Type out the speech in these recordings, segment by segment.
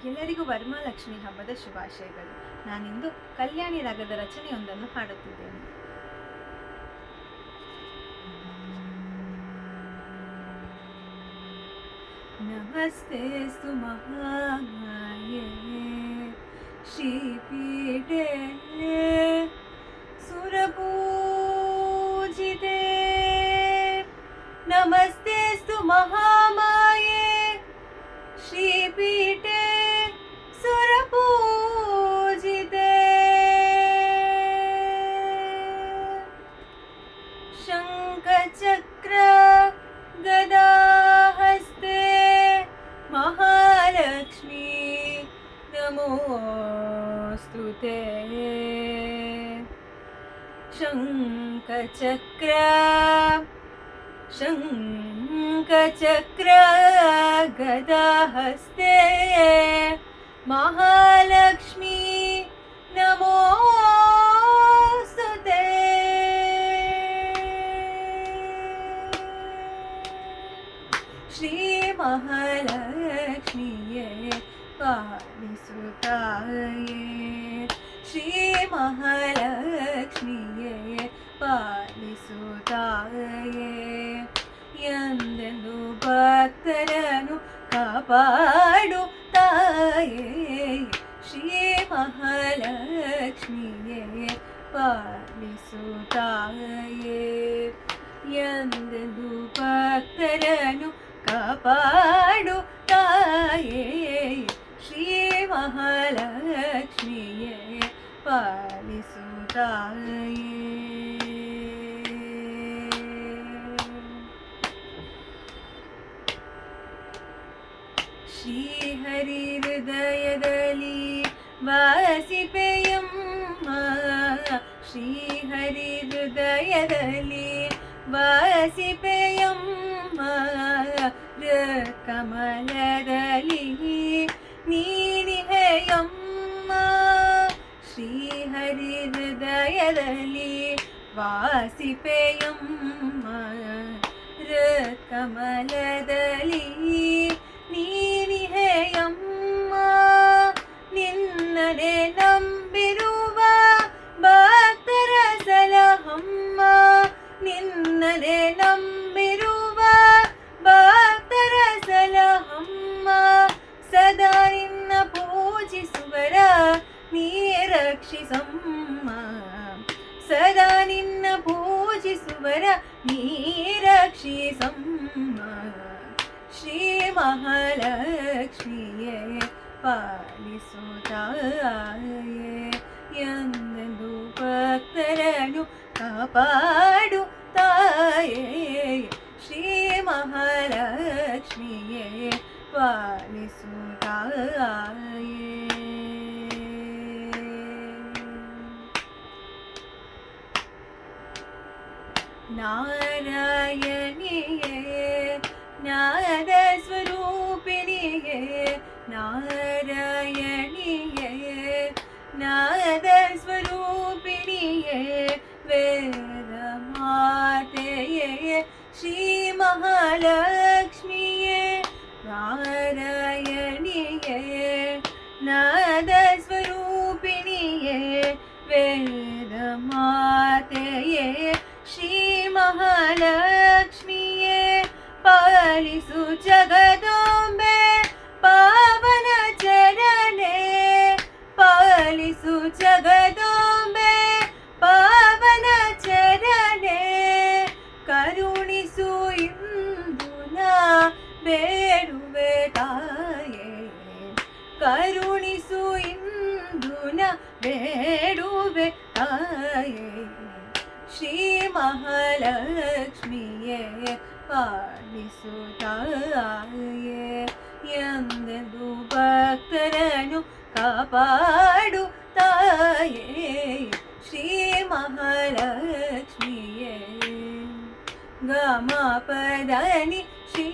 ಎಲ್ಲರಿಗೂ ವರಮಹಾಲಕ್ಷ್ಮಿ ಹಬ್ಬದ ಶುಭಾಶಯಗಳು. ನಾನಿಂದು ಕಲ್ಯಾಣಿ ರಾಗದ ರಚನೆಯೊಂದನ್ನು ಹಾಡುತ್ತಿದ್ದೇನೆ. ನಮಸ್ತೆಸ್ತು ಮಹಾಮಾಯೇ ಶ್ರೀಪೀಠೆ ಸುರಪೂಜಿತೆ. ನಮಸ್ತೆಸ್ತು ಮಹಾಮಾಯೇ ಶ್ರೀಪೀಠೆ ಸುರಪೂಜಿತೆ. ಶಂಖಚಕ್ರ ಗದಾಹಸ್ತೆ ಮಹಾಲಕ್ಷ್ಮೀ ನಮೋಸ್ತುತೆ. ಶಂಖಚಕ್ರ ಗದಾಹಸ್ತೆ ಮಹಾಲಕ್ಷ್ಮೀ ನಮೋಸ್ತುತೆ. ಶ್ರೀ ಮಹಾಲಕ್ಷ್ಮಿಯೇ ಪಾಲಿಸುತ್ತಾಯೇ. ಶ್ರೀ ಮಹಾಲಕ್ಷ್ಮಿಯೇ ಪಾಲಿಸುತ್ತಾಯೇ. ಎಂದೆಂದು ಭಕ್ತರನ್ನು ಕಾಪಾಡುತ್ತಾಯೇ. ಶ್ರೀ ಮಹಾಲಕ್ಷ್ಮಿಯೇ ಪಾಲಿಸುತ್ತಾಯೇ. ಎಂದೆಂದು ಭಕ್ತರನ್ನು ಕಾಪಾಡುತ್ತಾಯೇ. ಶ್ರೀ ಮಹಾಲಕ್ಷ್ಮಿಯೇ ಪಾಲಿಸುತ್ತಾಯೇ. ಶ್ರೀಹರಿ ಹೃದಯದಲ್ಲಿ ವಾಸಿಪೆಯಮ್ಮ. ಶ್ರೀಹರಿ ಹೃದಯದಲ್ಲಿ ವಾಸಿಪೆಯಮ್ಮ. ಕಮಲದಲ್ಲಿ ನೀನಿಹೆಯಮ್ಮ. ಶ್ರೀಹರಿ ಹೃದಯದಲ್ಲಿ ವಾಸಿಪೆಯಮ್ಮ. ಕಮಲದಲ್ಲಿ ನೀನಿಹೆಯಮ್ಮ. ನಿನ್ನನೆ ನಂಬಿರುವ ಭಕ್ತರ ಸಲಹಮ್ಮ. ನಿನ್ನನೆ ನಂಬಿರುವ ಭಕ್ತರ ಸಲಹಮ್ಮ. ಸದಾ ನಿನ್ನ ಪೂಜಿಸುವರ ನೀ ರಕ್ಷಿಸಮ್ಮ. ಸದಾ ನಿನ್ನ ಪೂಜಿಸುವರ ನೀ ರಕ್ಷಿಸಮ್ಮ. ಶ್ರೀ ಮಹಾಲಕ್ಷ್ಮಿಯೇ ಪಾಲಿಸುತ್ತಾಯೇ. ಎಂದೆಂದು ಭಕ್ತರನ್ನು ಕಾಪಾಡುತ್ತಾಯೇ. ಶ್ರೀ ಮಹಾಲಕ್ಷ್ಮಿಯೇ ಪಾಲಿಸುತ್ತಾಯೇ. ನಾರಾಯಣಿಯೇ ನಾದ ಸ್ವರೂಪಿಣಿಯೇ. ನಾರಾಯಣಿಯೇ ನಾದ ಸ್ವರೂಪಿಣಿಯೇ. ವೇದ ಮಾತೆಯೇ ಶ್ರೀ ಮಹಾಲಕ್ಷ್ಮಿಯೇ. ನಾರಾಯಣಿಯೇ ನಾದ ಸ್ವರೂಪಿಣಿಯೇ. ವೇದ ಮಾತೆಯೇ ಶ್ರೀ ಮಹಾಲಕ್ಷ್ಮಿಯೇ. ಪಾಲಿಸು ಜಗದಂಬೆ ಪಾವನ ಚರಣೆ. ಪಾಲಿಸು ಜಗದಂಬೆ ಪಾವನ ಚರಣೆ. ಕರುಣಿಸು ಇಂದು ನಾ ಬೇಡುವೆ ತಾಯೇ. ಕರುಣಿಸು ಇಂದು ನಾ ಬೇಡುವೆ ತಾಯೇ. ಶ್ರೀ ಮಹಾಲಕ್ಷ್ಮಿಯೇ ಪಾಲಿಸುತ್ತಾಯೇ. ಎಂದೆಂದು ಭಕ್ತರನ್ನು ಕಾಪಾಡುತ್ತಾಯೇ. ಶ್ರೀ ಮಹಾಲಕ್ಷ್ಮಿಯೇ. ಗಮಪದನಿ ಶ್ರೀ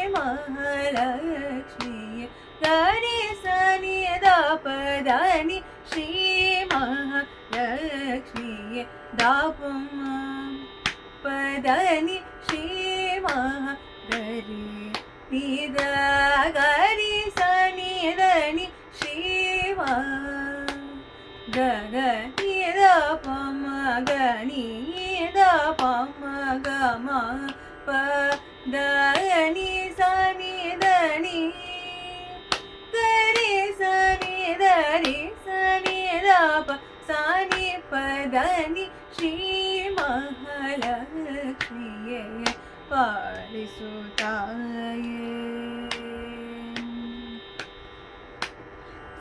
ಮಹಾಲಕ್ಷ್ಮಿಯೇ. ಗರಿ ಸನಿ ದಪದನಿ ಶ್ರೀ ಮಹಾಲಕ್ಷ್ಮಿಯೇ. ದಾಪಮ್ಮ ಪದನಿ ಶ್ರೀ ಮಹಾ ಗರಿ ನಿದ ಗರಿ ಸನಿ the Dhani Shiva ಗಗ ನಿದ ಪಮ Ghani the ಪಮ ಗಮ ಪ ಧನಿ ಸನಿ ಧನಿ ಗರಿ ಸನಿ ಧರಿ ಸನಿ ದ ಪ ಸನಿ ಪದನಿ ಶ್ರೀ ಮಹಾಲಕ್ಷ್ಮಿಯೇ ಪಾಲಿಸುತ್ತಾಯೇ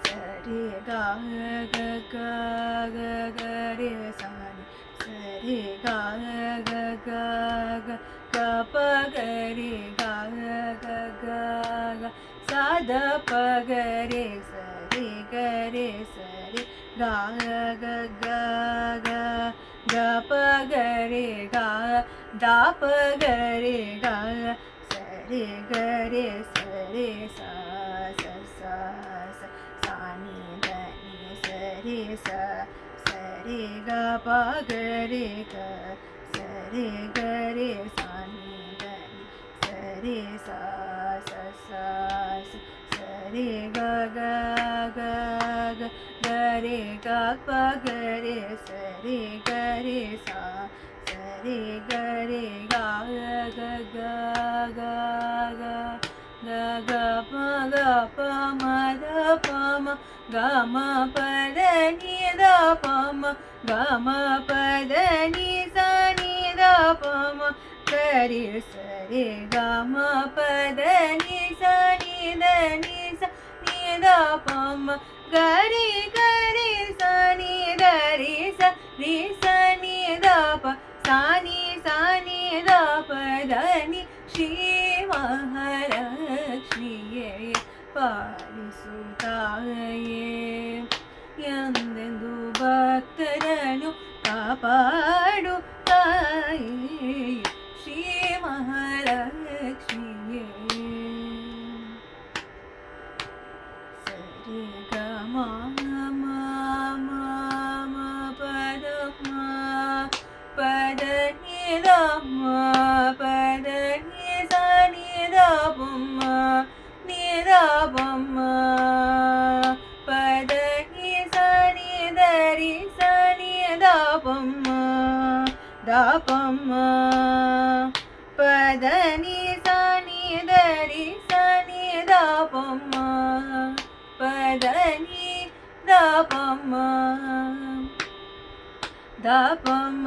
ಸರಿ ಗ ಗ ಗ ಗ ಗ ರೇ ಸಾನಿ ಸರಿ ಗ ಗ ಗ ಗ ಗ ಪ ಗ ರೇ ಗ ಗ ಗ ಗ ಸಾದ ಪ ಗ ರೇ ಸರಿ ಗ ರೇ ಸರಿ ಗ ಗ ಗ ಗ ಗ ಪ ಗ ರೇ ಗ ದ ಪ ಗ ರೇ ಗ ಸರಿ ಗ ರೇ ಸರಿ ಸಾ ಸ ಸಾ ಸ ಸಾನಿ ಧನಿ ಸರಿ ಸ ಸರಿ ಗ ಪ ಗ ರೇ ಗ ಸರಿ ಗ ರೇ ಸಾನಿ ಧನಿ ಸರಿ ಸಾ ಸ ಸಾ ಸ ಸರಿ ಗ ಗ ಗ ಗ ಗ ರೇ ಗ ಪ ಗ ರೇ ಸರಿ ಗ ರೇ ಸಾ ಸರಿ ಗ ರೇ ಗ ಗ ಗ ಗ ಗ ಗ ಗ ಪ ಗ ಪ ಮ ದ ಪ ಮ ಗ ಮ ಪ ದ ನಿ ದ ಪ ಮ ಗ ಮ ಪ ದ ನಿ ಸ ನಿ ದ ಪ ಮ ಸರಿ ಸರಿ ಗ ಮ ಪ ದ ನಿ ಸ ನಿ ದ ನಿ ಸ ನಿ ದ ಪ ಮ ಗ ರಿ ಗ ರಿ ಸ ನಿ ದ ರಿ ಸ ರಿ ಸ ನಿ ದ ಪ ಸಾ ನಿ ದ ಪ ದ ನಿ ಶ್ರೀ ಮಹಾಲಕ್ಷ್ಮಿಯೇ ಪಾಲಿಸುತ್ತಾಯೇ ಎಂದೆಂದು ಭಕ್ತರನ್ನು ಕಾಪಾಡುತ್ತಾಯೇ ಶ್ರೀ ಮಹಾಲಕ್ಷ್ಮಿಯೇ ಸರಿ ಗ ಮ ಮ ಮ ಮ ಪದ ಮ ಪದ ನಿ ದ ಮ ಪದ ನಿ ಸ ನಿ ದ ಪ ಮ ನಿ ದ ಪ ಮ ಪದ ನಿ ಸ ನಿ ದ ರಿ ಸ ನಿ ದ ಪ ಮ ದ ಪ ಮ ಪದ ನಿ ಸ ನಿ ದ ರಿ ಸ ನಿ ದ ಪ ಮ ಪದ ನಿ ದ ಪ ಮ ದ ಪ ಮ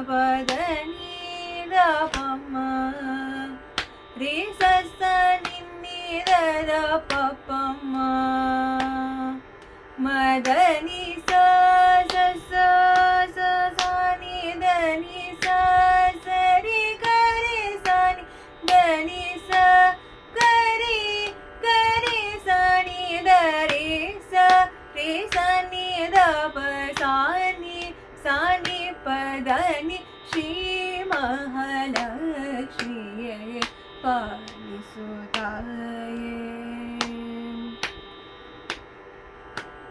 ಪದ ನಿ ದ ಪ ಮ ರಿ ಸ ಸ ನಿ ನಿ ದ ದ ಪ ಪ ಮ ಮ ದ ನಿ ಸ ಸ ಸ ಸ ಸ ನಿ ದ ನಿ ಸ ಸ ರಿ ಗ ರಿ ಸ ನಿ ದ ನಿ ಸ ಗ ರಿ ಸ ನಿ ದ ರಿ ಸ ರಿ ಸ ನಿ ದ ಪ ಸಾ ನಿ ಪ ದ ನಿ ಶ್ರೀ ಮಹಾಲಕ್ಷ್ಮಿಯೇ ಪಾಲಿಸುತ್ತಾಯೇ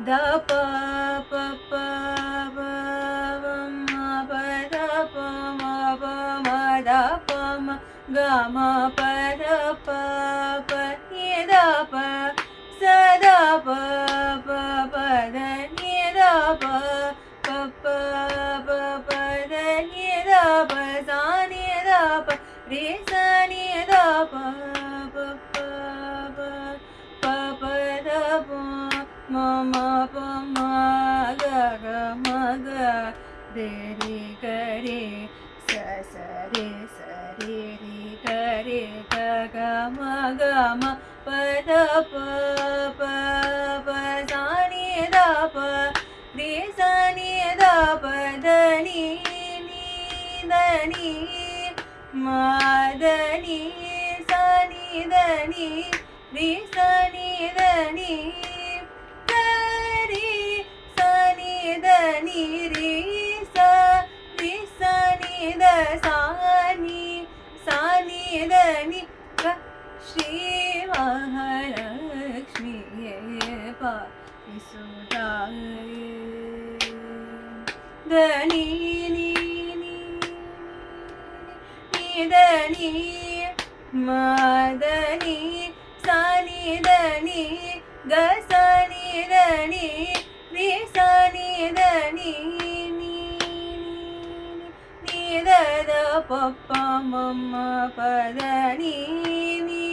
ದ ಪ ಪ ಪ ಪ ಮ ಪ ದ ಪ ಮ ಪ ಮ ದ ಪ ಮ ಗ ಮ ಪ ದ ಪ ಪ ನಿ ದ ಪ ಸ ದ ಪ ಪ ಪ ದ ನಿ ದ ಪ ಪ ಪ ಪ ಪ ದ ನಿ ದ ಪ ಸಾ ನಿ ದ ಪ ರಿ ಸ ನಿ ದ ಪ ಪ ಪ ಪ ಪ ದ ಪ ಮ ಮ ಪ ಮ ಗ ಗ ಮ ಗ ರೆ ರಿ ಗ ರೆ ಸ ಸ ರೆ ಸ ರೆ ರಿ ಗ ರೆ ಗ ಗ ಮ ಗ ಮ ಪ ದ ಪ ಪ ಪ ಸಾ ನಿ ದ ಪ ರಿ ಸ ನಿ ದ ಪ ದ ನಿ ನಿ ದ ನಿ ಮ ದ ನಿ ಸ ನಿ ದ ನಿ ರಿ ಸ ನಿ ದ ನಿ ಗ ರಿ ಸ ನಿ ದ ನಿ ರಿ ಸ ನಿ ದ ಸಾ ನಿ ದ ನಿ ಗ ಶ್ರೀ ಮಹಾಲಕ್ಷ್ಮಿಯೇ ಪಾಲಿಸುತ್ತಾಯೇ ದ ನಿ ನಿ ನಿ ನಿ ದ ನಿ ಮ ದ ನಿ ಸಾ ನಿ ದ ನಿ ಗ ಸ ನಿ ದ ನಿ ರಿ ಸ ನಿ ದ ನಿ ನಿ ನಿ ದ ದ ಪ ಪ ಮ ಮ ಪ ದ ನಿ ನಿ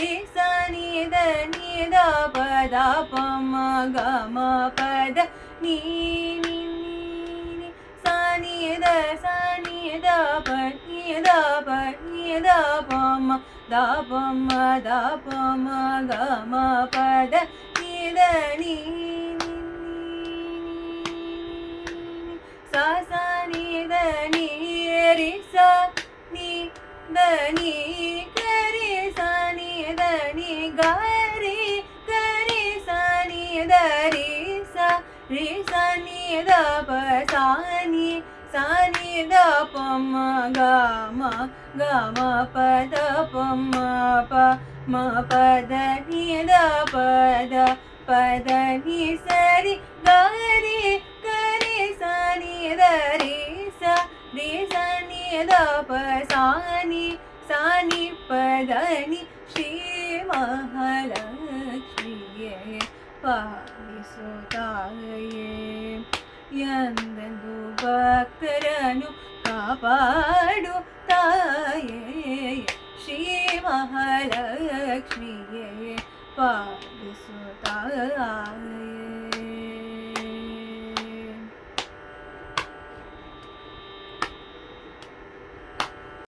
ರಿ ಸ ನಿ ದ ನಿ ದ ಪ ದ ಪ ಮ ಗ ಮ ಪ ದ ನಿ ನಿ ಸ ನಿ ದ ಪ ನಿ ದ ಪ ನಿ ದ ಪ ಮ ದ ಪ ಮ ದ ಪ ಮ ಗ ಮ ಪ ದ ನಿ ದ ನಿ ಸ ಸ ನಿ ದ ನಿ ರಿ ಸ ನಿ ದ ನಿ ಗ ರಿ ಸ ನಿ ದ ನಿ ಗ ರಿ ಗ ರಿ ಸ ನಿ ದ ರಿ ಸ ನಿ ದ ಪ ಸ ನಿ ದ ಪ ಮ ಗ ಮ ಪ ದ ಪ ಮ ಪ ದ ನಿ ದ ಪ ದ ನಿ ಸ ರಿ ಗ ರಿ ಸ ನಿ ದ ರಿ ಸ ನಿ ದ ಪ ಸ ನಿ ಪ ದ ನಿ ಶ್ರೀ ಮಹಾಲಕ್ಷ್ಮಿಯೇ ಪಾಲಿಸುತ್ತಾಯೇ ಎಂದೆಂದು ಭಕ್ತರನ್ನು ಕಾಪಾಡುತ್ತಾಯೇ ಶ್ರೀ ಮಹಾಲಕ್ಷ್ಮಿಯೇ ಪಾಲಿಸುತ್ತಾಯೇ.